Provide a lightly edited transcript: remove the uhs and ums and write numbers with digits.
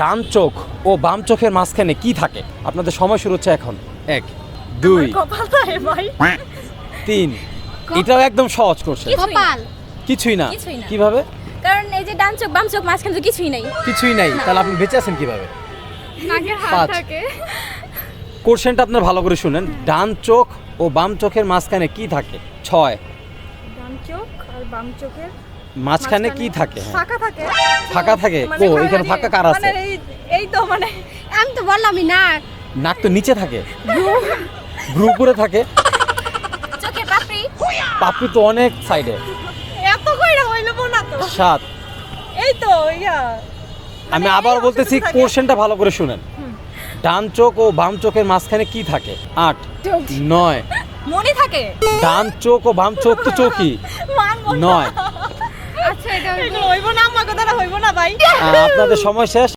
ডান চোখ ও বাম চোখের মাঝখানে কি থাকে? আপনাদের সময় শুরু হচ্ছে এখন। 1 2 কপালটায় ভাই 3 এটাও একদম সহজ কোশ্চেন। কপাল। কিছুই না। কিছুই না। কিভাবে? কারণ এই যে ডান চোখ বাম চোখ মাঝখানে তো কিছুই নাই। কিছুই নাই। তাহলে আপনি বেঁচে আছেন কিভাবে? নাকের হাত 5 থাকে। কোশ্চেনটা আপনার ভালো করে শুনেন। ডান চোখ ও বাম চোখের মাঝখানে কি থাকে? 6 ডান চোখ আর বাম চোখের মাঝখানে কি থাকে? হ্যাঁ। ফাঁকা থাকে। ফাঁকা থাকে? মানে কো এখানে ফাঁকা কার আছে? মানে এই তো মানে আমি তো বললামই না। নাক তো নিচে থাকে। ভ্রু উপরে থাকে। চোখের পাপড়ি পাপড়ি তো অনেক সাইডে। এত কইরা হইল না তো। 7 এই তো ইয়া আমি আবার বলতেছি কোশ্চেনটা ভালো করে শুনেন। ডান চোখ ও বাম চোখের মাঝখানে কি থাকে? 8 9 মনে থাকে। ডান চোখ ও বাম চোখ তো চোখই। মানবো না। 9 আচ্ছা এটা হইব না, আমার কথাটা হইব না ভাই। আপনাদের সময় শেষ।